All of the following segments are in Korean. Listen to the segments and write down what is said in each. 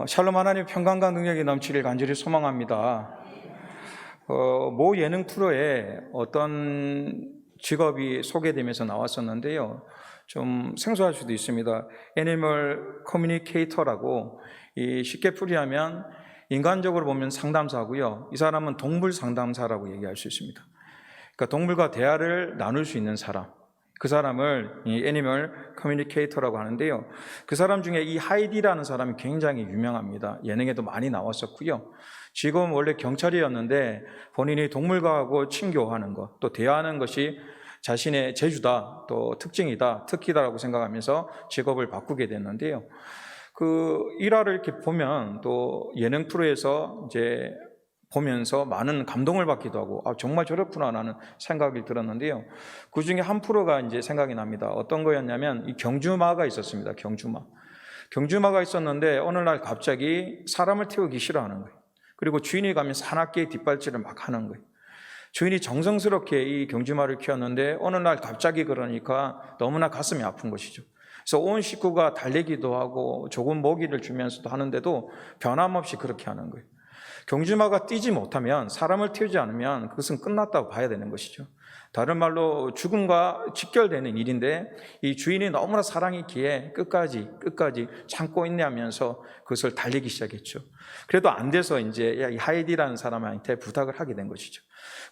샬롬 하나님 평강과 능력이 넘치길 간절히 소망합니다. 모 예능 프로에 어떤 직업이 소개되면서 나왔었는데요. 좀 생소할 수도 있습니다. 애니멀 커뮤니케이터라고, 쉽게 풀이하면 인간적으로 보면 상담사고요. 이 사람은 동물 상담사라고 얘기할 수 있습니다. 그러니까 동물과 대화를 나눌 수 있는 사람, 그 사람을 이 애니멀 커뮤니케이터라고 하는데요. 그 사람 중에 이 하이디라는 사람이 굉장히 유명합니다. 예능에도 많이 나왔었고요. 지금 원래 경찰이었는데 본인이 동물과하고 친교하는 것, 또 대화하는 것이 자신의 재주다, 또 특징이다, 특기다라고 생각하면서 직업을 바꾸게 됐는데요. 그 일화를 이렇게 보면 또 예능 프로에서 이제 보면서 많은 감동을 받기도 하고, 정말 저렇구나라는 생각이 들었는데요. 그 중에 한 프로가 이제 생각이 납니다. 어떤 거였냐면, 이 경주마가 있었습니다. 경주마가 있었는데, 어느 날 갑자기 사람을 태우기 싫어하는 거예요. 그리고 주인이 가면 사납게 뒷발질을 막 하는 거예요. 주인이 정성스럽게 이 경주마를 키웠는데, 어느 날 갑자기 그러니까 너무나 가슴이 아픈 것이죠. 그래서 온 식구가 달래기도 하고, 조금 먹이를 주면서도 하는데도 변함없이 그렇게 하는 거예요. 경주마가 뛰지 못하면, 사람을 태우지 않으면 그것은 끝났다고 봐야 되는 것이죠. 다른 말로 죽음과 직결되는 일인데, 이 주인이 너무나 사랑했기에 끝까지 참고 있냐면서 그것을 달리기 시작했죠. 그래도 안 돼서 이제 이 하이디라는 사람한테 부탁을 하게 된 것이죠.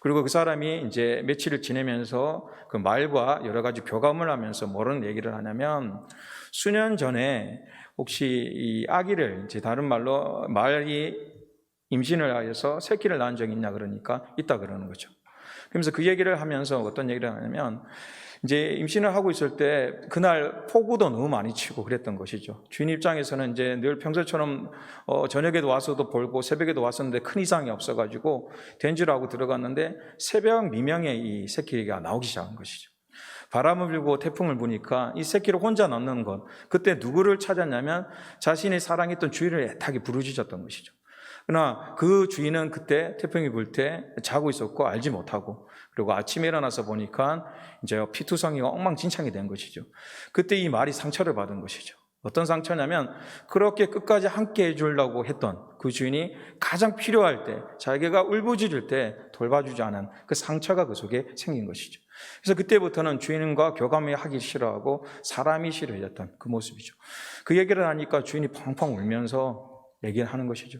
그리고 그 사람이 이제 며칠을 지내면서 그 말과 여러 가지 교감을 하면서 뭐라는 얘기를 하냐면, 수년 전에 혹시 이 아기를, 이제 다른 말로 말이 임신을 하여서 새끼를 낳은 적이 있냐 그러니까 있다 그러는 거죠. 그러면서 그 얘기를 하면서 어떤 얘기를 하냐면, 이제 임신을 하고 있을 때 그날 폭우도 너무 많이 치고 그랬던 것이죠. 주인 입장에서는 이제 늘 평소처럼 저녁에도 와서도 볼고 새벽에도 왔었는데 큰 이상이 없어가지고 된 줄 알고 들어갔는데, 새벽 미명에 이 새끼가 나오기 시작한 것이죠. 바람을 불고 태풍을 부니까 이 새끼를 혼자 낳는 것, 그때 누구를 찾았냐면 자신이 사랑했던 주인을 애타게 부르짖었던 것이죠. 그러나 그 주인은 그때 태풍이 불 때 자고 있었고 알지 못하고, 그리고 아침에 일어나서 보니까 이제 피투성이가 엉망진창이 된 것이죠. 그때 이 말이 상처를 받은 것이죠. 어떤 상처냐면, 그렇게 끝까지 함께 해주려고 했던 그 주인이 가장 필요할 때, 자기가 울부짖을 때 돌봐주지 않은 그 상처가 그 속에 생긴 것이죠. 그래서 그때부터는 주인과 교감을 하기 싫어하고 사람이 싫어했던 그 모습이죠. 그 얘기를 하니까 주인이 펑펑 울면서 얘기를 하는 것이죠.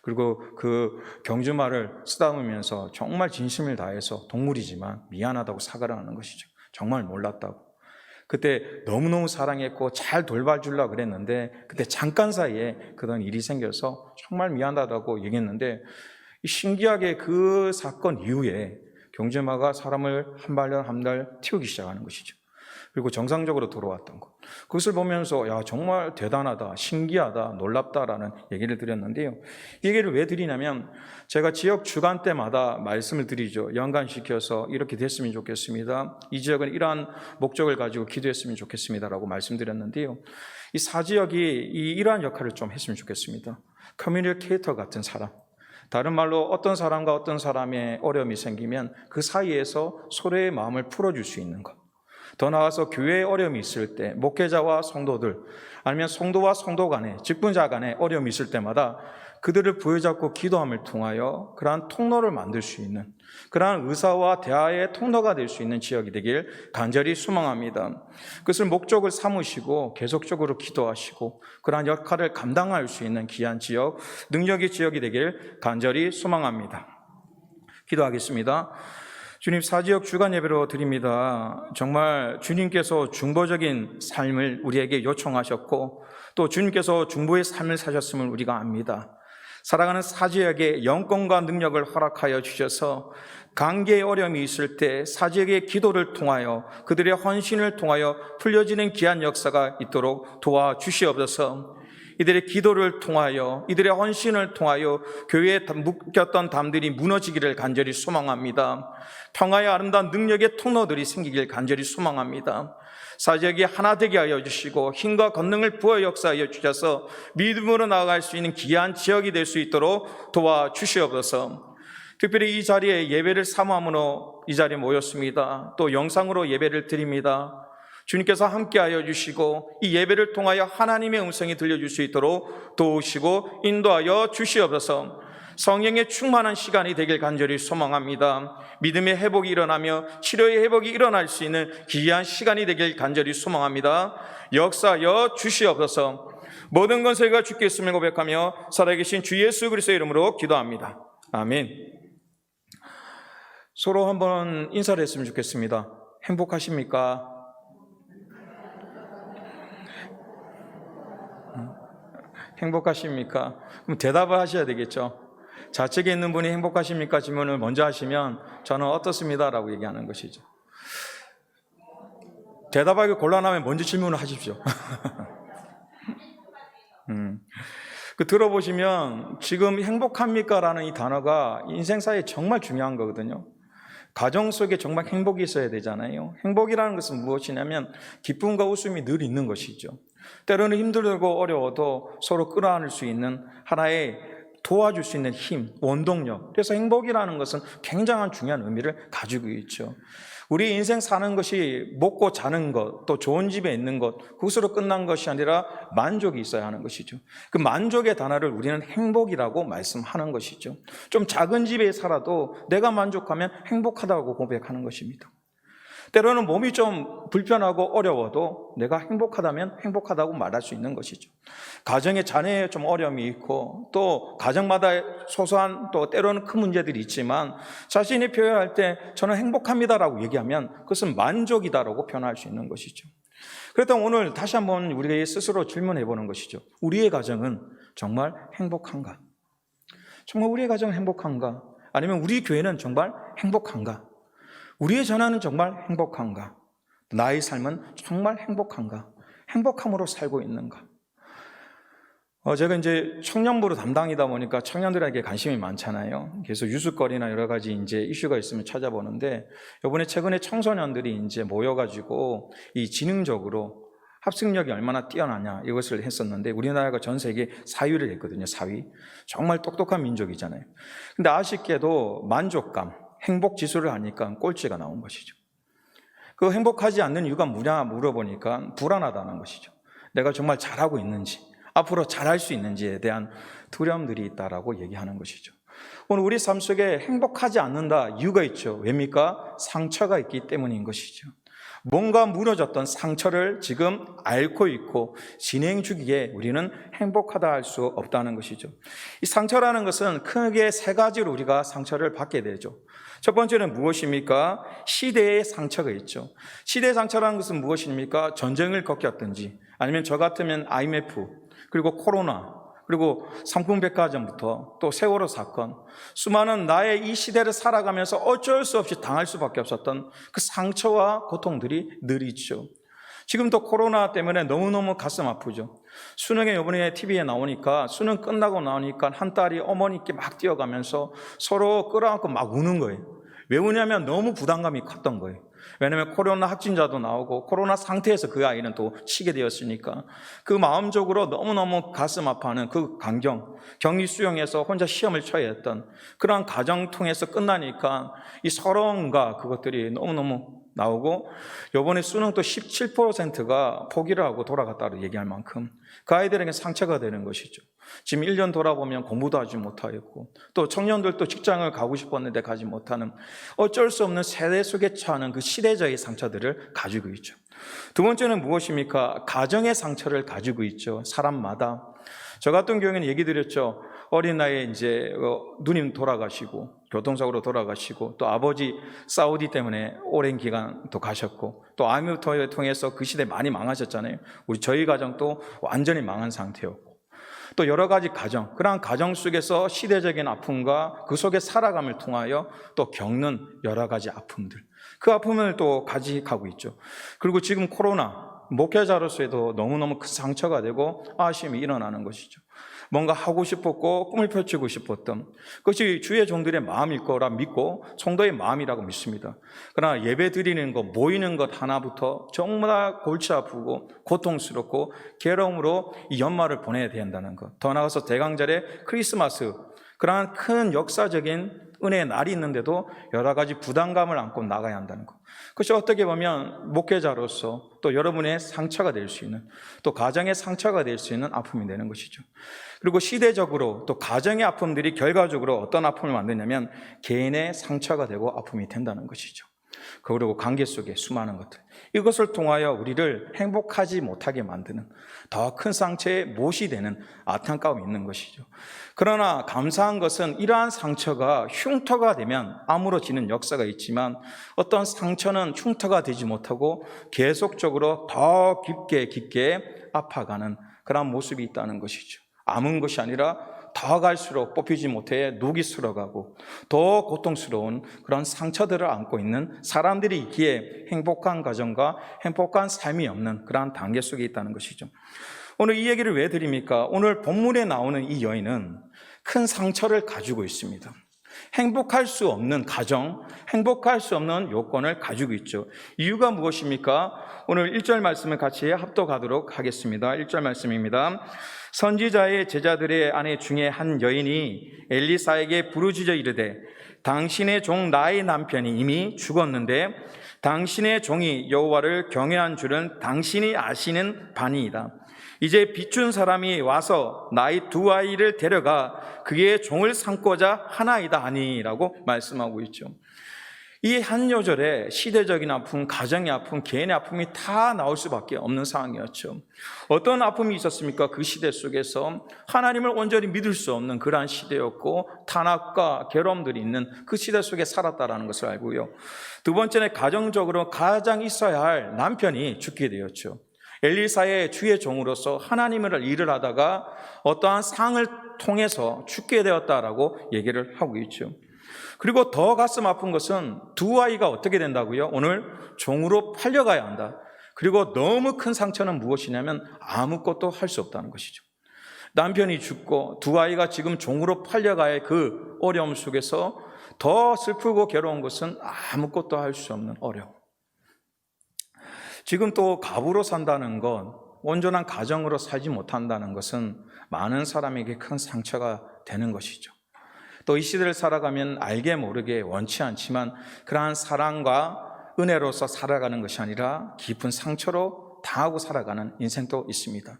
그리고 그 경주마를 쓰다듬으면서 정말 진심을 다해서 동물이지만 미안하다고 사과를 하는 것이죠. 정말 몰랐다고. 그때 너무너무 사랑했고 잘 돌봐주려고 그랬는데, 그때 잠깐 사이에 그런 일이 생겨서 정말 미안하다고 얘기했는데, 신기하게 그 사건 이후에 경주마가 사람을 한 달 튀우기 시작하는 것이죠. 그리고 정상적으로 돌아왔던 것, 그것을 보면서 야, 정말 대단하다, 신기하다, 놀랍다라는 얘기를 드렸는데요. 이 얘기를 왜 드리냐면, 제가 지역 주간 때마다 말씀을 드리죠. 연관시켜서 이렇게 됐으면 좋겠습니다, 이 지역은 이러한 목적을 가지고 기도했으면 좋겠습니다라고 말씀드렸는데요. 이 사지역이 이러한 역할을 좀 했으면 좋겠습니다. 커뮤니케이터 같은 사람, 다른 말로 어떤 사람과 어떤 사람의 어려움이 생기면 그 사이에서 서로의 마음을 풀어줄 수 있는 것, 더 나아가서 교회에 어려움이 있을 때, 목회자와 성도들, 아니면 성도와 성도 간에, 직분자 간에 어려움이 있을 때마다 그들을 부여잡고 기도함을 통하여 그러한 통로를 만들 수 있는, 그러한 의사와 대화의 통로가 될 수 있는 지역이 되길 간절히 소망합니다. 그것을 목적을 삼으시고 계속적으로 기도하시고 그러한 역할을 감당할 수 있는 귀한 지역, 능력의 지역이 되길 간절히 소망합니다. 기도하겠습니다. 주님, 사지역 주간 예배로 드립니다. 정말 주님께서 중보적인 삶을 우리에게 요청하셨고, 또 주님께서 중보의 삶을 사셨음을 우리가 압니다. 살아가는 사지역에 영권과 능력을 허락하여 주셔서 관계의 어려움이 있을 때 사지역의 기도를 통하여, 그들의 헌신을 통하여 풀려지는 귀한 역사가 있도록 도와주시옵소서. 이들의 기도를 통하여, 이들의 헌신을 통하여 교회에 묶였던 담들이 무너지기를 간절히 소망합니다. 평화의 아름다운 능력의 통로들이 생기길 간절히 소망합니다. 사지역이 하나 되게 하여 주시고 힘과 권능을 부어 역사하여 주셔서 믿음으로 나아갈 수 있는 귀한 지역이 될 수 있도록 도와주시옵소서. 특별히 이 자리에 예배를 사모함으로 이 자리에 모였습니다. 또 영상으로 예배를 드립니다. 주님께서 함께하여 주시고 이 예배를 통하여 하나님의 음성이 들려줄 수 있도록 도우시고 인도하여 주시옵소서. 성령의 충만한 시간이 되길 간절히 소망합니다. 믿음의 회복이 일어나며 치료의 회복이 일어날 수 있는 귀한 시간이 되길 간절히 소망합니다. 역사하여 주시옵소서. 모든 권세가 주께 있음을 고백하며 살아계신 주 예수 그리스도의 이름으로 기도합니다. 아멘. 서로 한번 인사를 했으면 좋겠습니다. 행복하십니까? 행복하십니까? 그럼 대답을 하셔야 되겠죠. 좌측에 있는 분이 행복하십니까? 질문을 먼저 하시면 저는 어떻습니다 라고 얘기하는 것이죠. 대답하기 곤란하면 먼저 질문을 하십시오. 들어보시면 지금 행복합니까? 라는 이 단어가 인생사에 정말 중요한 거거든요. 가정 속에 정말 행복이 있어야 되잖아요. 행복이라는 것은 무엇이냐면 기쁨과 웃음이 늘 있는 것이죠. 때로는 힘들고 어려워도 서로 끌어안을 수 있는 하나의 도와줄 수 있는 힘, 원동력. 그래서 행복이라는 것은 굉장한 중요한 의미를 가지고 있죠. 우리 인생 사는 것이 먹고 자는 것, 또 좋은 집에 있는 것, 그것으로 끝난 것이 아니라 만족이 있어야 하는 것이죠. 그 만족의 단어를 우리는 행복이라고 말씀하는 것이죠. 좀 작은 집에 살아도 내가 만족하면 행복하다고 고백하는 것입니다. 때로는 몸이 좀 불편하고 어려워도 내가 행복하다면 행복하다고 말할 수 있는 것이죠. 가정에 자녀에 좀 어려움이 있고 또 가정마다 소소한 또 때로는 큰 문제들이 있지만 자신이 표현할 때 저는 행복합니다라고 얘기하면 그것은 만족이다라고 표현할 수 있는 것이죠. 그렇다면 오늘 다시 한번 우리가 스스로 질문해 보는 것이죠. 우리의 가정은 정말 행복한가? 정말 우리의 가정은 행복한가? 아니면 우리 교회는 정말 행복한가? 우리의 전화는 정말 행복한가? 나의 삶은 정말 행복한가? 행복함으로 살고 있는가? 제가 이제 청년부로 담당이다 보니까 청년들에게 관심이 많잖아요. 그래서 유수거리나 여러 가지 이제 이슈가 있으면 찾아보는데 이번에 최근에 청소년들이 이제 모여가지고 이 지능적으로 학습력이 얼마나 뛰어나냐 이것을 했었는데 우리나라가 전 세계 4위를 했거든요. 4위. 정말 똑똑한 민족이잖아요. 근데 아쉽게도 만족감, 행복 지수를 하니까 꼴찌가 나온 것이죠. 그 행복하지 않는 이유가 뭐냐 물어보니까 불안하다는 것이죠. 내가 정말 잘하고 있는지, 앞으로 잘할 수 있는지에 대한 두려움들이 있다라고 얘기하는 것이죠. 오늘 우리 삶 속에 행복하지 않는다 이유가 있죠. 왜입니까? 상처가 있기 때문인 것이죠. 뭔가 무너졌던 상처를 지금 앓고 있고 진행 중기에 우리는 행복하다 할 수 없다는 것이죠. 이 상처라는 것은 크게 세 가지로 우리가 상처를 받게 되죠. 첫 번째는 무엇입니까? 시대의 상처가 있죠. 시대의 상처라는 것은 무엇입니까? 전쟁을 겪었든지 아니면 저 같으면 IMF 그리고 코로나 그리고 삼풍백화점부터 또 세월호 사건, 수많은 나의 이 시대를 살아가면서 어쩔 수 없이 당할 수밖에 없었던 그 상처와 고통들이 늘 있죠. 지금 또 코로나 때문에 너무너무 가슴 아프죠. 수능에 이번에 TV에 나오니까 수능 끝나고 나오니까 한 딸이 어머니께 막 뛰어가면서 서로 끌어안고 막 우는 거예요. 왜 우냐면 너무 부담감이 컸던 거예요. 왜냐하면 코로나 확진자도 나오고 코로나 상태에서 그 아이는 또 치게 되었으니까 그 마음적으로 너무너무 가슴 아파하는 그 격리 수용해서 혼자 시험을 쳐야 했던 그러한 과정 통해서 끝나니까 이 서러움과 그것들이 너무너무 나오고 이번에 수능 또 17%가 포기를 하고 돌아갔다고 얘기할 만큼 그 아이들에게 상처가 되는 것이죠. 지금 1년 돌아보면 공부도 하지 못하였고 또 청년들도 직장을 가고 싶었는데 가지 못하는 어쩔 수 없는 세대 속에 처하는 그 시대적인 상처들을 가지고 있죠. 두 번째는 무엇입니까? 가정의 상처를 가지고 있죠. 사람마다. 저 같은 경우에는 얘기 드렸죠. 어린 나이에 이제 누님 돌아가시고 교통사고로 돌아가시고 또 아버지 사우디 때문에 오랜 기간 또 가셨고 또 IMF를 통해서 그 시대 많이 망하셨잖아요. 저희 가정도 완전히 망한 상태였고 또 여러 가지 가정, 그러한 가정 속에서 시대적인 아픔과 그 속에 살아감을 통하여 또 겪는 여러 가지 아픔들, 그 아픔을 또 가지고 있죠. 그리고 지금 코로나, 목회자로서도 너무너무 큰 상처가 되고 아쉬움이 일어나는 것이죠. 뭔가 하고 싶었고 꿈을 펼치고 싶었던 그것이 주의 종들의 마음일 거라 믿고 성도의 마음이라고 믿습니다. 그러나 예배 드리는 것, 모이는 것 하나부터 정말 골치 아프고 고통스럽고 괴로움으로 이 연말을 보내야 된다는 것. 더 나아가서 대강절의 크리스마스, 그러한 큰 역사적인 은혜의 날이 있는데도 여러 가지 부담감을 안고 나가야 한다는 것. 그것이 어떻게 보면 목회자로서 또 여러분의 상처가 될 수 있는, 또 가정의 상처가 될 수 있는 아픔이 되는 것이죠. 그리고 시대적으로 또 가정의 아픔들이 결과적으로 어떤 아픔을 만드냐면 개인의 상처가 되고 아픔이 된다는 것이죠. 그리고 관계 속에 수많은 것들, 이것을 통하여 우리를 행복하지 못하게 만드는 더 큰 상처에 못이 되는 안타까움이 있는 것이죠. 그러나 감사한 것은 이러한 상처가 흉터가 되면 아물어지는 역사가 있지만, 어떤 상처는 흉터가 되지 못하고 계속적으로 더 깊게 아파가는 그런 모습이 있다는 것이죠. 아문 것이 아니라 더 갈수록 뽑히지 못해 녹이 슬어가고 더 고통스러운 그런 상처들을 안고 있는 사람들이 있기에 행복한 가정과 행복한 삶이 없는 그러한 단계 속에 있다는 것이죠. 오늘 이 얘기를 왜 드립니까? 오늘 본문에 나오는 이 여인은 큰 상처를 가지고 있습니다. 행복할 수 없는 가정, 행복할 수 없는 요건을 가지고 있죠. 이유가 무엇입니까? 오늘 1절 말씀을 같이 합독하도록 하겠습니다. 1절 말씀입니다. 선지자의 제자들의 아내 중에 한 여인이 엘리사에게 부르짖어 이르되, 당신의 종 나의 남편이 이미 죽었는데 당신의 종이 여호와를 경외한 줄은 당신이 아시는 바니이다. 이제 빚준 사람이 와서 나의 두 아이를 데려가 그의 종을 삼고자 하나이다 하니라고 말씀하고 있죠. 이 한 요절에 시대적인 아픔, 가정의 아픔, 개인의 아픔이 다 나올 수밖에 없는 상황이었죠. 어떤 아픔이 있었습니까? 그 시대 속에서 하나님을 온전히 믿을 수 없는 그러한 시대였고, 탄압과 괴로움들이 있는 그 시대 속에 살았다는 것을 알고요. 두 번째는 가정적으로 가장 있어야 할 남편이 죽게 되었죠. 엘리사의 주의 종으로서 하나님을 일을 하다가 어떠한 상을 통해서 죽게 되었다라고 얘기를 하고 있죠. 그리고 더 가슴 아픈 것은 두 아이가 어떻게 된다고요? 오늘 종으로 팔려가야 한다. 그리고 너무 큰 상처는 무엇이냐면 아무것도 할 수 없다는 것이죠. 남편이 죽고 두 아이가 지금 종으로 팔려가야 할 그 어려움 속에서 더 슬프고 괴로운 것은 아무것도 할 수 없는 어려움. 지금 또 갑으로 산다는 것, 온전한 가정으로 살지 못한다는 것은 많은 사람에게 큰 상처가 되는 것이죠. 또 이 시대를 살아가면 알게 모르게 원치 않지만 그러한 사랑과 은혜로서 살아가는 것이 아니라 깊은 상처로 당하고 살아가는 인생도 있습니다.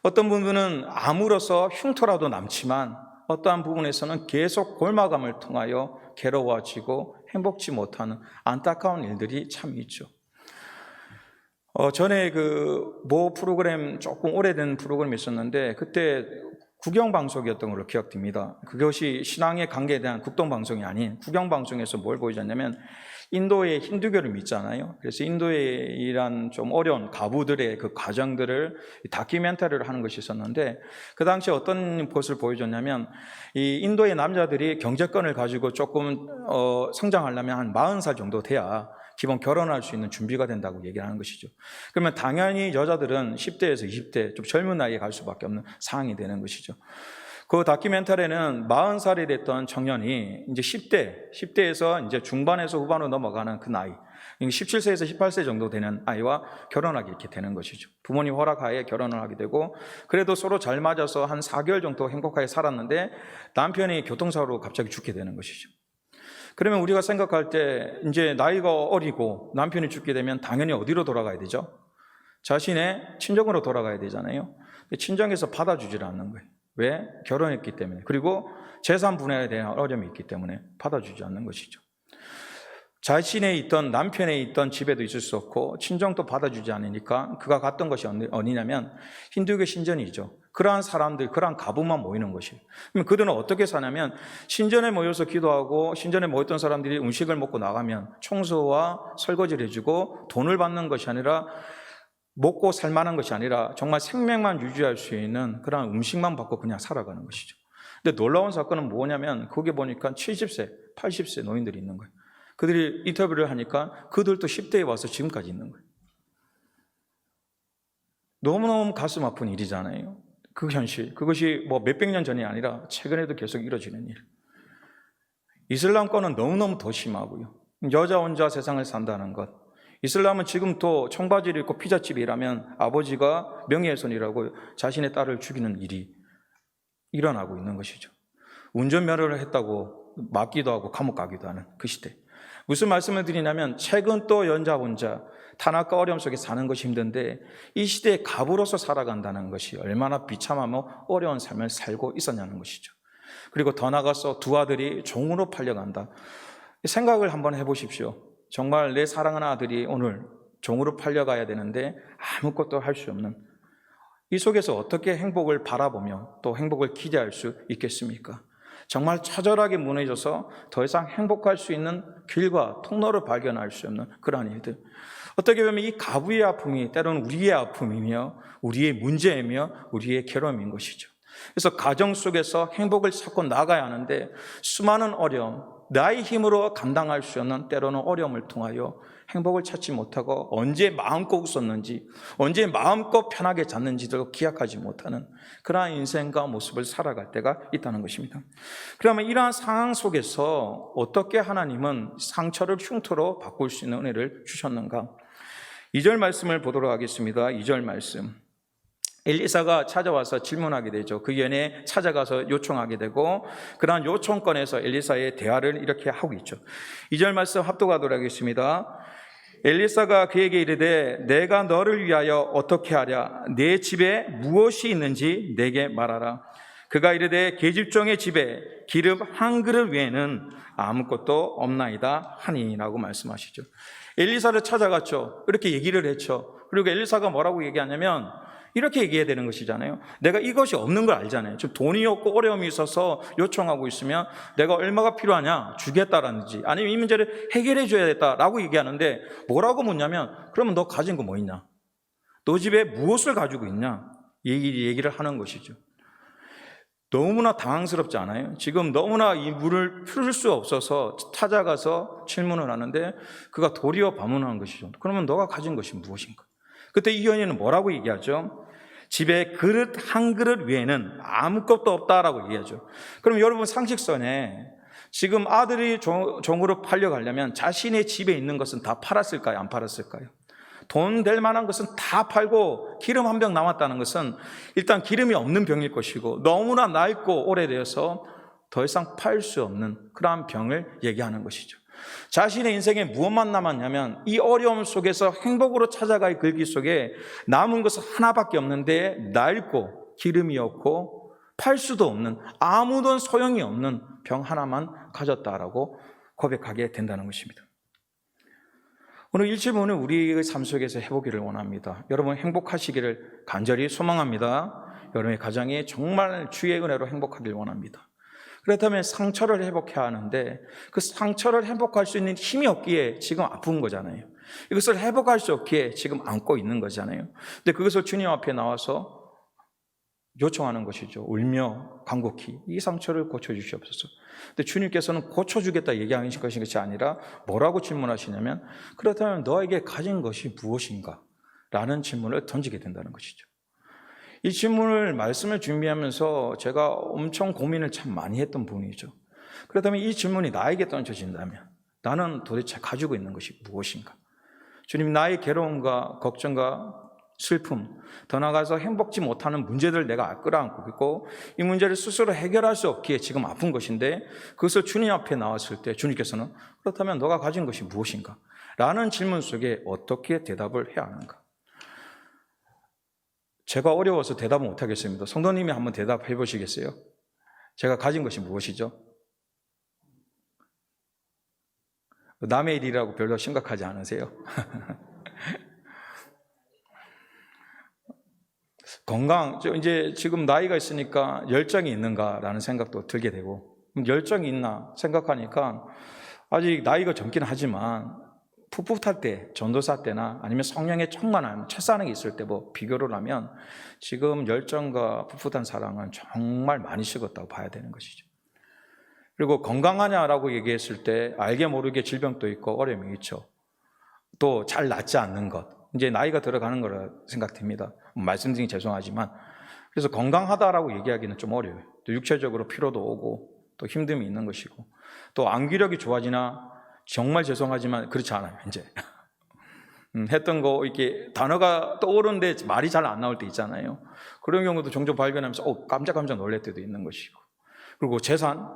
어떤 부분은 아무로서 흉터라도 남지만 어떠한 부분에서는 계속 골마감을 통하여 괴로워지고 행복지 못하는 안타까운 일들이 참 있죠. 전에 모 프로그램, 조금 오래된 프로그램이 있었는데 그때 국영방송이었던 걸로 기억됩니다. 그것이 신앙의 관계에 대한 국동방송이 아닌 국영방송에서 뭘 보여줬냐면 인도의 힌두교를 믿잖아요. 그래서 인도의 이란 좀 어려운 가부들의 그 가정들을 다큐멘터리를 하는 것이 있었는데, 그 당시에 어떤 것을 보여줬냐면 이 인도의 남자들이 경제권을 가지고 조금 성장하려면 한 40살 정도 돼야 기본 결혼할 수 있는 준비가 된다고 얘기를 하는 것이죠. 그러면 당연히 여자들은 10대에서 20대 좀 젊은 나이에 갈 수밖에 없는 상황이 되는 것이죠. 그 다큐멘터리는 40살이 됐던 청년이 이제 10대에서 이제 중반에서 후반으로 넘어가는 그 나이, 17세에서 18세 정도 되는 아이와 결혼하게 이렇게 되는 것이죠. 부모님 허락하에 결혼을 하게 되고, 그래도 서로 잘 맞아서 한 4개월 정도 행복하게 살았는데 남편이 교통사고로 갑자기 죽게 되는 것이죠. 그러면 우리가 생각할 때 이제 나이가 어리고 남편이 죽게 되면 당연히 어디로 돌아가야 되죠? 자신의 친정으로 돌아가야 되잖아요. 친정에서 받아주질 않는 거예요. 왜? 결혼했기 때문에. 그리고 재산 분할에 대한 어려움이 있기 때문에 받아주지 않는 것이죠. 자신의 있던 남편의 있던 집에도 있을 수 없고 친정도 받아주지 않으니까 그가 갔던 것이 어디냐면 힌두교 신전이죠. 그러한 사람들, 그러한 가부만 모이는 것이에요. 그럼 그들은 어떻게 사냐면 신전에 모여서 기도하고, 신전에 모였던 사람들이 음식을 먹고 나가면 청소와 설거지를 해주고 돈을 받는 것이 아니라, 먹고 살만한 것이 아니라 정말 생명만 유지할 수 있는 그런 음식만 받고 그냥 살아가는 것이죠. 근데 놀라운 사건은 뭐냐면 거기 보니까 70세, 80세 노인들이 있는 거예요. 그들이 인터뷰를 하니까 그들도 10대에 와서 지금까지 있는 거예요. 너무너무 가슴 아픈 일이잖아요. 그 현실, 그것이 뭐 몇백 년 전이 아니라 최근에도 계속 이루어지는 일. 이슬람권은 너무너무 더 심하고요. 여자 혼자 세상을 산다는 것. 이슬람은 지금 또 청바지를 입고 피자집에 일하면 아버지가 명예훼손이라고 자신의 딸을 죽이는 일이 일어나고 있는 것이죠. 운전면허를 했다고 맞기도 하고 감옥 가기도 하는 그 시대. 무슨 말씀을 드리냐면 최근 또 연자본자 탄압과 어려움 속에 사는 것이 힘든데 이 시대에 갑으로서 살아간다는 것이 얼마나 비참하며 어려운 삶을 살고 있었냐는 것이죠. 그리고 더 나아가서 두 아들이 종으로 팔려간다. 생각을 한번 해보십시오. 정말 내 사랑하는 아들이 오늘 종으로 팔려가야 되는데 아무것도 할 수 없는, 이 속에서 어떻게 행복을 바라보며 또 행복을 기대할 수 있겠습니까? 정말 처절하게 무너져서 더 이상 행복할 수 있는 길과 통로를 발견할 수 없는 그러한 일들. 어떻게 보면 이 가부의 아픔이 때로는 우리의 아픔이며 우리의 문제이며 우리의 괴로움인 것이죠. 그래서 가정 속에서 행복을 찾고 나가야 하는데 수많은 어려움, 나의 힘으로 감당할 수 없는 때로는 어려움을 통하여 행복을 찾지 못하고 언제 마음껏 웃었는지, 언제 마음껏 편하게 잤는지도 기억하지 못하는 그러한 인생과 모습을 살아갈 때가 있다는 것입니다. 그러면 이러한 상황 속에서 어떻게 하나님은 상처를 흉터로 바꿀 수 있는 은혜를 주셨는가? 2절 말씀을 보도록 하겠습니다. 2절 말씀. 엘리사가 찾아와서 질문하게 되죠. 그 연에 찾아가서 요청하게 되고 그러한 요청권에서 엘리사의 대화를 이렇게 하고 있죠. 2절 말씀 합독하도록 하겠습니다. 엘리사가 그에게 이르되 내가 너를 위하여 어떻게 하랴? 내 집에 무엇이 있는지 내게 말하라. 그가 이르되 계집종의 집에 기름 한 그릇 외에는 아무것도 없나이다 하니라고 말씀하시죠. 엘리사를 찾아갔죠. 이렇게 얘기를 했죠. 그리고 엘리사가 뭐라고 얘기하냐면 이렇게 얘기해야 되는 것이잖아요. 내가 이것이 없는 걸 알잖아요. 지금 돈이 없고 어려움이 있어서 요청하고 있으면 내가 얼마가 필요하냐 주겠다라든지 아니면 이 문제를 해결해 줘야겠다라고 얘기하는데 뭐라고 묻냐면 그러면 너 가진 거 뭐 있냐? 너 집에 무엇을 가지고 있냐? 얘기를 하는 것이죠. 너무나 당황스럽지 않아요? 지금 너무나 이 물을 풀을 수 없어서 찾아가서 질문을 하는데 그가 도리어 반문하는 것이죠. 그러면 너가 가진 것이 무엇인가? 그때 이 여인은 뭐라고 얘기하죠? 집에 그릇 한 그릇 외에는 아무것도 없다라고 얘기하죠. 그럼 여러분 상식선에 지금 아들이 종으로 팔려가려면 자신의 집에 있는 것은 다 팔았을까요? 안 팔았을까요? 돈 될 만한 것은 다 팔고 기름 한 병 남았다는 것은 일단 기름이 없는 병일 것이고 너무나 낡고 오래되어서 더 이상 팔 수 없는 그러한 병을 얘기하는 것이죠. 자신의 인생에 무엇만 남았냐면 이 어려움 속에서 행복으로 찾아갈 글귀 속에 남은 것은 하나밖에 없는데 낡고 기름이 없고 팔 수도 없는 아무런 소용이 없는 병 하나만 가졌다라고 고백하게 된다는 것입니다. 오늘 일침문을 우리의 삶 속에서 해보기를 원합니다. 여러분 행복하시기를 간절히 소망합니다. 여러분의 가정이 정말 주의 은혜로 행복하길 원합니다. 그렇다면 상처를 회복해야 하는데 그 상처를 회복할 수 있는 힘이 없기에 지금 아픈 거잖아요. 이것을 회복할 수 없기에 지금 안고 있는 거잖아요. 근데 그것을 주님 앞에 나와서 요청하는 것이죠. 울며 간곡히 이 상처를 고쳐주시옵소서. 근데 주님께서는 고쳐주겠다 얘기하신 것이 아니라 뭐라고 질문하시냐면 그렇다면 너에게 가진 것이 무엇인가? 라는 질문을 던지게 된다는 것이죠. 이 질문을 말씀을 준비하면서 제가 엄청 고민을 참 많이 했던 부분이죠. 그렇다면 이 질문이 나에게 던져진다면 나는 도대체 가지고 있는 것이 무엇인가? 주님, 나의 괴로움과 걱정과 슬픔, 더 나아가서 행복지 못하는 문제들을 내가 끌어안고 있고 이 문제를 스스로 해결할 수 없기에 지금 아픈 것인데 그것을 주님 앞에 나왔을 때 주님께서는 그렇다면 너가 가진 것이 무엇인가? 라는 질문 속에 어떻게 대답을 해야 하는가? 제가 어려워서 대답을 못하겠습니다. 성도님이 한번 대답해 보시겠어요? 제가 가진 것이 무엇이죠? 남의 일이라고 별로 심각하지 않으세요? 건강, 이제 지금 나이가 있으니까 열정이 있는가라는 생각도 들게 되고 열정이 있나 생각하니까 아직 나이가 젊긴 하지만 풋풋할 때, 전도사 때나 아니면 성령의 충만함, 첫사랑이 있을 때 뭐 비교를 하면 지금 열정과 풋풋한 사랑은 정말 많이 식었다고 봐야 되는 것이죠. 그리고 건강하냐라고 얘기했을 때 알게 모르게 질병도 있고 어려움이 있죠. 또 잘 낫지 않는 것, 이제 나이가 들어가는 거라 생각됩니다. 말씀드리기 죄송하지만 그래서 건강하다라고 얘기하기는 좀 어려워요. 또 육체적으로 피로도 오고 또 힘듦이 있는 것이고 또 암기력이 좋아지나 정말 죄송하지만 그렇지 않아요. 이제 했던 거 이렇게 단어가 떠오르는데 말이 잘 안 나올 때 있잖아요. 그런 경우도 종종 발견하면서 깜짝 놀랄 때도 있는 것이고 그리고 재산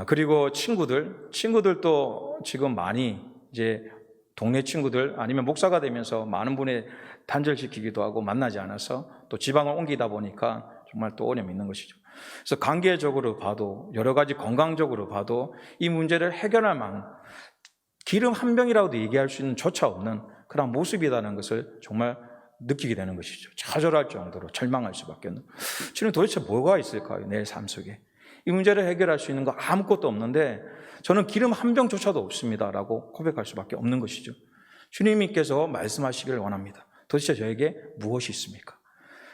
그리고 친구들도 지금 많이 이제 동네 친구들 아니면 목사가 되면서 많은 분의 단절시키기도 하고 만나지 않아서 또 지방을 옮기다 보니까 정말 또 어려움이 있는 것이죠. 그래서 관계적으로 봐도 여러 가지 건강적으로 봐도 이 문제를 해결할 만한 기름 한 병이라고도 얘기할 수 있는 조차 없는 그런 모습이라는 것을 정말 느끼게 되는 것이죠. 좌절할 정도로 절망할 수밖에 없는. 주님 도대체 뭐가 있을까요? 내 삶 속에. 이 문제를 해결할 수 있는 거 아무것도 없는데 저는 기름 한 병조차도 없습니다라고 고백할 수밖에 없는 것이죠. 주님께서 말씀하시기를 원합니다. 도대체 저에게 무엇이 있습니까?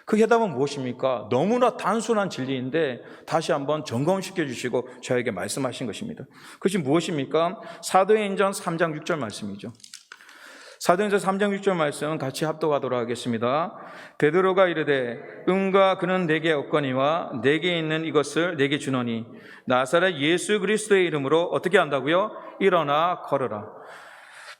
그 해답은 무엇입니까? 너무나 단순한 진리인데 다시 한번 점검시켜 주시고 저에게 말씀하신 것입니다. 그것이 무엇입니까? 사도행전 3장 6절 말씀이죠. 사도행전 3장 6절 말씀 같이 합독하도록 하겠습니다. 베드로가 이르되 은과 그는 내게 없거니와 내게 있는 이것을 내게 주노니 나사렛 예수 그리스도의 이름으로 어떻게 한다고요? 일어나 걸어라.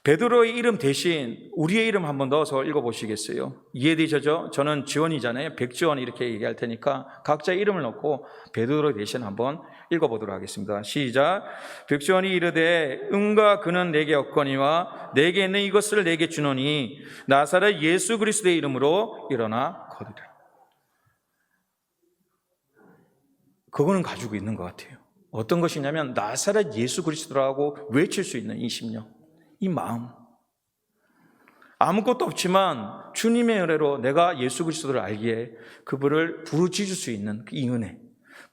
베드로의 이름 대신 우리의 이름 한번 넣어서 읽어보시겠어요? 이해되시죠? 저는 지원이잖아요. 백지원 이렇게 얘기할 테니까 각자의 이름을 넣고 베드로 대신 한번 읽어보도록 하겠습니다. 시작. 백지원이 이르되 은과 그는 내게 없거니와 내게 있는 이것을 내게 주노니 나사렛 예수 그리스도의 이름으로 일어나 걸으라. 그거는 가지고 있는 것 같아요. 어떤 것이냐면 나사렛 예수 그리스도라고 외칠 수 있는 이 심령, 이 마음. 아무것도 없지만 주님의 은혜로 내가 예수 그리스도를 알기에 그분을 부르짖을 수 있는 이 은혜,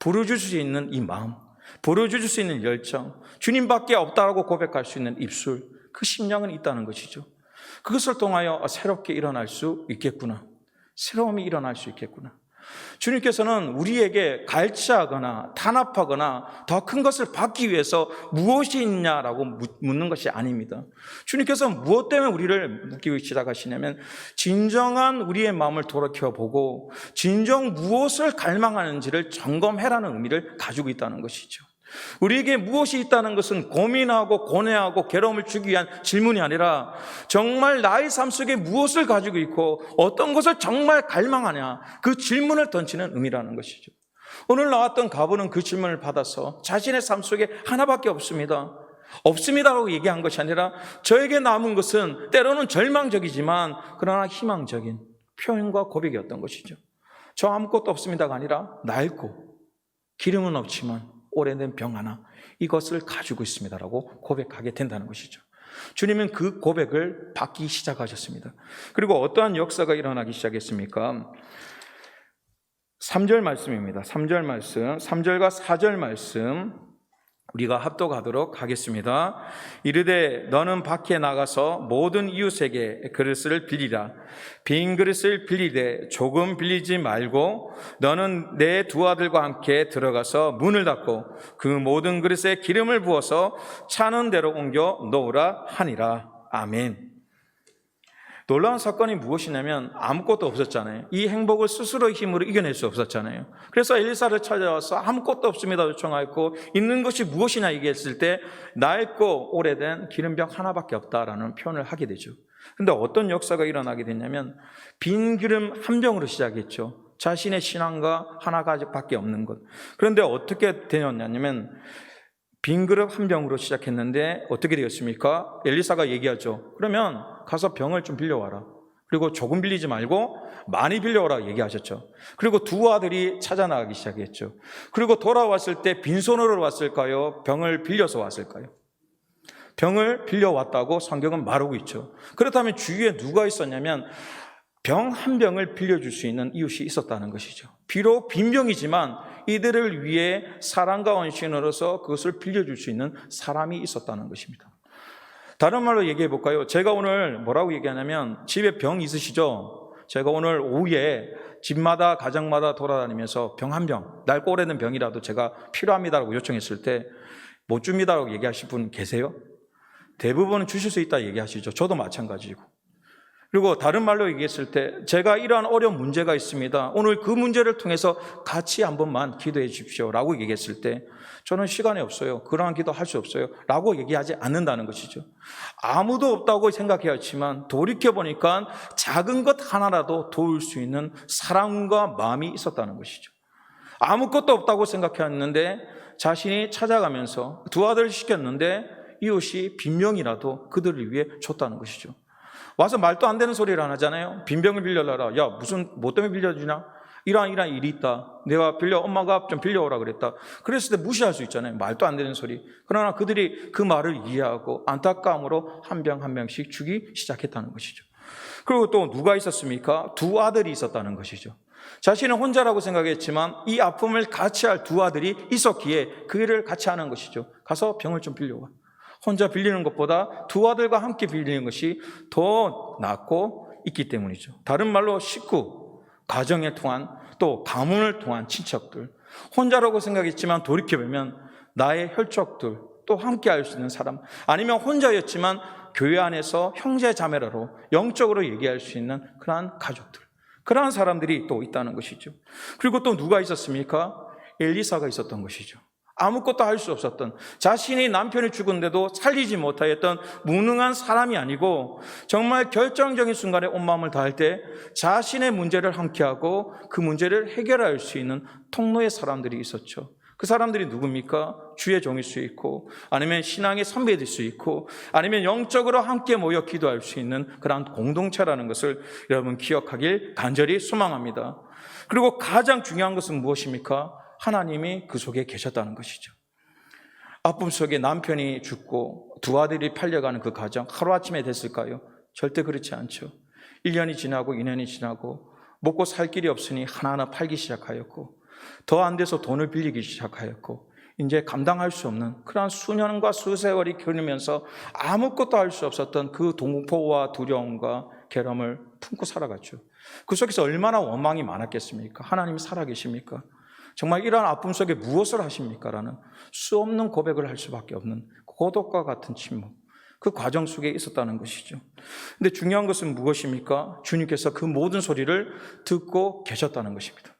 부르짖을 수 있는 이 마음, 부르짖을 수 있는 열정, 주님밖에 없다라고 고백할 수 있는 입술, 그 심령은 있다는 것이죠. 그것을 통하여 새롭게 일어날 수 있겠구나, 새로움이 일어날 수 있겠구나. 주님께서는 우리에게 갈취하거나 탄압하거나 더 큰 것을 받기 위해서 무엇이 있냐라고 묻는 것이 아닙니다. 주님께서 무엇 때문에 우리를 묻기 시작하시냐면 진정한 우리의 마음을 돌이켜보고 진정 무엇을 갈망하는지를 점검해라는 의미를 가지고 있다는 것이죠. 우리에게 무엇이 있다는 것은 고민하고 고뇌하고 괴로움을 주기 위한 질문이 아니라 정말 나의 삶 속에 무엇을 가지고 있고 어떤 것을 정말 갈망하냐, 그 질문을 던지는 의미라는 것이죠. 오늘 나왔던 가부는 그 질문을 받아서 자신의 삶 속에 하나밖에 없습니다, 없습니다라고 얘기한 것이 아니라 저에게 남은 것은 때로는 절망적이지만 그러나 희망적인 표현과 고백이었던 것이죠. 저 아무것도 없습니다가 아니라 낡고 기름은 없지만 오래된 병 하나, 이것을 가지고 있습니다라고 고백하게 된다는 것이죠. 주님은 그 고백을 받기 시작하셨습니다. 그리고 어떠한 역사가 일어나기 시작했습니까? 3절 말씀입니다. 3절 말씀, 3절과 4절 말씀 우리가 합독하도록 하겠습니다. 이르되 너는 밖에 나가서 모든 이웃에게 그릇을 빌리라. 빈 그릇을 빌리되 조금 빌리지 말고 너는 내 두 아들과 함께 들어가서 문을 닫고 그 모든 그릇에 기름을 부어서 차는 대로 옮겨 놓으라 하니라. 아멘. 놀라운 사건이 무엇이냐면 아무것도 없었잖아요. 이 행복을 스스로의 힘으로 이겨낼 수 없었잖아요. 그래서 엘리사를 찾아와서 아무것도 없습니다 요청하였고 있는 것이 무엇이냐 얘기했을 때 낡고 오래된 기름병 하나밖에 없다라는 표현을 하게 되죠. 그런데 어떤 역사가 일어나게 됐냐면 빈 기름 한 병으로 시작했죠. 자신의 신앙과 하나밖에 없는 것. 그런데 어떻게 되었냐면 빈 그릇 한 병으로 시작했는데 어떻게 되었습니까? 엘리사가 얘기하죠. 그러면 가서 병을 좀 빌려와라. 그리고 조금 빌리지 말고 많이 빌려오라 얘기하셨죠. 그리고 두 아들이 찾아나가기 시작했죠. 그리고 돌아왔을 때 빈손으로 왔을까요? 병을 빌려서 왔을까요? 병을 빌려왔다고 성경은 말하고 있죠. 그렇다면 주위에 누가 있었냐면 병 한 병을 빌려줄 수 있는 이웃이 있었다는 것이죠. 비록 빈병이지만 이들을 위해 사랑과 헌신으로서 그것을 빌려줄 수 있는 사람이 있었다는 것입니다. 다른 말로 얘기해 볼까요? 제가 오늘 뭐라고 얘기하냐면 집에 병 있으시죠? 제가 오늘 오후에 집마다 가정마다 돌아다니면서 병 한 병, 낡고 오래된 병이라도 제가 필요합니다라고 요청했을 때 못 줍니다라고 얘기하실 분 계세요? 대부분은 주실 수 있다 얘기하시죠. 저도 마찬가지고. 그리고 다른 말로 얘기했을 때 제가 이러한 어려운 문제가 있습니다. 오늘 그 문제를 통해서 같이 한 번만 기도해 주십시오 라고 얘기했을 때 저는 시간이 없어요. 그러한 기도 할 수 없어요 라고 얘기하지 않는다는 것이죠. 아무도 없다고 생각해왔지만 돌이켜보니까 작은 것 하나라도 도울 수 있는 사랑과 마음이 있었다는 것이죠. 아무것도 없다고 생각했는데 자신이 찾아가면서 두 아들을 시켰는데 이웃이 빈병이라도 그들을 위해 줬다는 것이죠. 와서 말도 안 되는 소리를 안 하잖아요. 빈병을 빌려달라. 야, 무슨 뭐 때문에 빌려주냐? 이러한 일이 있다. 내가 엄마가 좀 빌려오라 그랬다. 그랬을 때 무시할 수 있잖아요. 말도 안 되는 소리. 그러나 그들이 그 말을 이해하고 안타까움으로 한 병 한 병씩 주기 시작했다는 것이죠. 그리고 또 누가 있었습니까? 두 아들이 있었다는 것이죠. 자신은 혼자라고 생각했지만 이 아픔을 같이 할 두 아들이 있었기에 그 일을 같이 하는 것이죠. 가서 병을 좀 빌려와. 혼자 빌리는 것보다 두 아들과 함께 빌리는 것이 더 낫고 있기 때문이죠. 다른 말로 식구, 가정에 통한 또 가문을 통한 친척들, 혼자라고 생각했지만 돌이켜보면 나의 혈족들, 또 함께 할 수 있는 사람, 아니면 혼자였지만 교회 안에서 형제 자매라로 영적으로 얘기할 수 있는 그러한 가족들, 그러한 사람들이 또 있다는 것이죠. 그리고 또 누가 있었습니까? 엘리사가 있었던 것이죠. 아무것도 할 수 없었던, 자신이 남편이 죽은데도 살리지 못하였던 무능한 사람이 아니고 정말 결정적인 순간에 온 마음을 다할 때 자신의 문제를 함께하고 그 문제를 해결할 수 있는 통로의 사람들이 있었죠. 그 사람들이 누굽니까? 주의 종일 수 있고, 아니면 신앙의 선배일 수 있고, 아니면 영적으로 함께 모여 기도할 수 있는 그런 공동체라는 것을 여러분 기억하길 간절히 소망합니다. 그리고 가장 중요한 것은 무엇입니까? 하나님이 그 속에 계셨다는 것이죠. 아픔 속에 남편이 죽고 두 아들이 팔려가는 그 가정, 하루아침에 됐을까요? 절대 그렇지 않죠. 1년이 지나고 2년이 지나고 먹고 살 길이 없으니 하나하나 팔기 시작하였고, 더 안 돼서 돈을 빌리기 시작하였고, 이제 감당할 수 없는 그러한 수년과 수세월이 겨누면서 아무것도 할 수 없었던 그 공포와 두려움과 괴로움을 품고 살아갔죠. 그 속에서 얼마나 원망이 많았겠습니까? 하나님이 살아계십니까? 정말 이러한 아픔 속에 무엇을 하십니까? 라는 수 없는 고백을 할 수밖에 없는 고독과 같은 침묵, 그 과정 속에 있었다는 것이죠. 근데 중요한 것은 무엇입니까? 주님께서 그 모든 소리를 듣고 계셨다는 것입니다.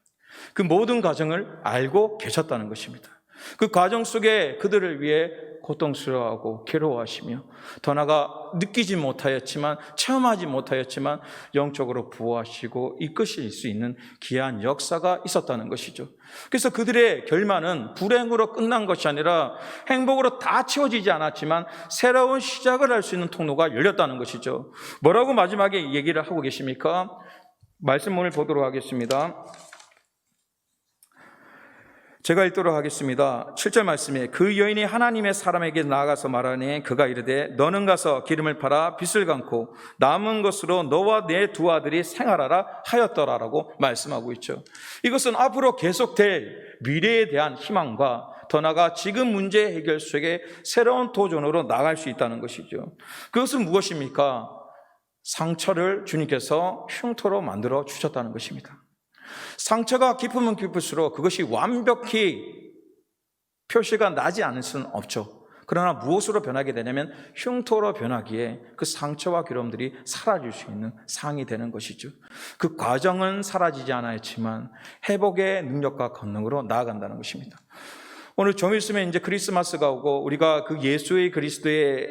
그 모든 과정을 알고 계셨다는 것입니다. 그 과정 속에 그들을 위해 고통스러워하고 괴로워하시며, 더 나아가 느끼지 못하였지만, 체험하지 못하였지만 영적으로 부어하시고 이끄실 수 있는 귀한 역사가 있었다는 것이죠. 그래서 그들의 결말은 불행으로 끝난 것이 아니라 행복으로 다 채워지지 않았지만 새로운 시작을 할 수 있는 통로가 열렸다는 것이죠. 뭐라고 마지막에 얘기를 하고 계십니까? 말씀을 보도록 하겠습니다. 제가 읽도록 하겠습니다. 7절 말씀에 그 여인이 하나님의 사람에게 나아가서 말하니 그가 이르되 너는 가서 기름을 팔아 빚을 갚고 남은 것으로 너와 내 두 아들이 생활하라 하였더라라고 말씀하고 있죠. 이것은 앞으로 계속될 미래에 대한 희망과 더 나아가 지금 문제 해결 속에 새로운 도전으로 나갈 수 있다는 것이죠. 그것은 무엇입니까? 상처를 주님께서 흉터로 만들어 주셨다는 것입니다. 상처가 깊으면 깊을수록 그것이 완벽히 표시가 나지 않을 수는 없죠. 그러나 무엇으로 변하게 되냐면 흉터로 변하기에 그 상처와 괴로움들이 사라질 수 있는 상이 되는 것이죠. 그 과정은 사라지지 않았지만 회복의 능력과 권능으로 나아간다는 것입니다. 오늘 좀 있으면 이제 크리스마스가 오고 우리가 그 예수의 그리스도의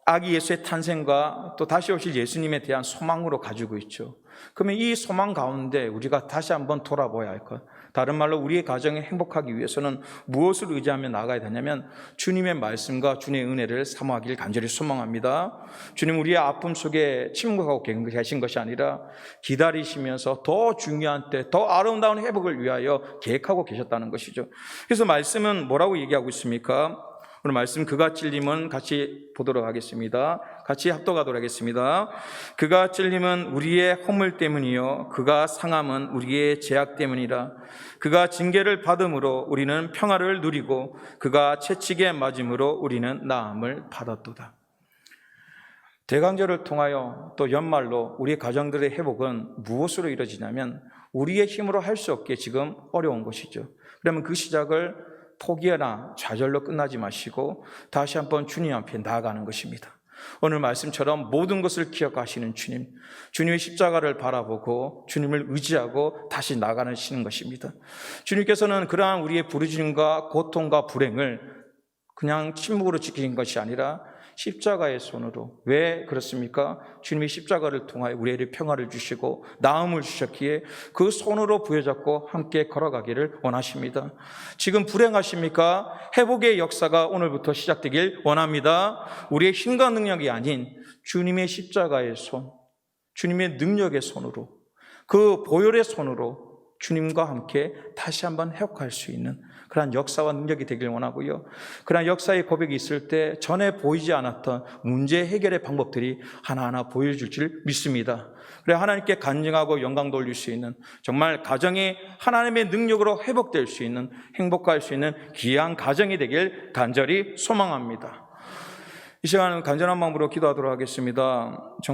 아기 예수의 탄생과 또 다시 오실 예수님에 대한 소망으로 가지고 있죠. 그러면 이 소망 가운데 우리가 다시 한번 돌아봐야 할 것, 다른 말로 우리의 가정이 행복하기 위해서는 무엇을 의지하며 나아가야 되냐면 주님의 말씀과 주님의 은혜를 사모하기를 간절히 소망합니다. 주님 우리의 아픔 속에 침묵하고 계신 것이 아니라 기다리시면서 더 중요한 때 더 아름다운 회복을 위하여 계획하고 계셨다는 것이죠. 그래서 말씀은 뭐라고 얘기하고 있습니까? 오늘 말씀 그가 찔림은 같이 보도록 하겠습니다. 같이 합독하도록 하겠습니다. 그가 찔림은 우리의 허물 때문이요 그가 상함은 우리의 죄악 때문이라. 그가 징계를 받음으로 우리는 평화를 누리고 그가 채찍에 맞음으로 우리는 나음을 받았도다. 대강절을 통하여 또 연말로 우리 가정들의 회복은 무엇으로 이루어지냐면 우리의 힘으로 할 수 없게 지금 어려운 것이죠. 그러면 그 시작을 포기나 좌절로 끝나지 마시고 다시 한번 주님 앞에 나아가는 것입니다. 오늘 말씀처럼 모든 것을 기억하시는 주님, 주님의 십자가를 바라보고 주님을 의지하고 다시 나아가시는 것입니다. 주님께서는 그러한 우리의 부르짖음과 고통과 불행을 그냥 침묵으로 지키는 것이 아니라 십자가의 손으로. 왜 그렇습니까? 주님이 십자가를 통하여 우리에게 평화를 주시고 나음을 주셨기에 그 손으로 부여잡고 함께 걸어가기를 원하십니다. 지금 불행하십니까? 회복의 역사가 오늘부터 시작되길 원합니다. 우리의 힘과 능력이 아닌 주님의 십자가의 손, 주님의 능력의 손으로, 그 보혈의 손으로 주님과 함께 다시 한번 회복할 수 있는 그러한 역사와 능력이 되길 원하고요. 그러한 역사의 고백이 있을 때 전에 보이지 않았던 문제 해결의 방법들이 하나하나 보여줄 줄 믿습니다. 그래 하나님께 간증하고 영광 돌릴 수 있는, 정말 가정이 하나님의 능력으로 회복될 수 있는, 행복할 수 있는 귀한 가정이 되길 간절히 소망합니다. 이 시간은 간절한 마음으로 기도하도록 하겠습니다.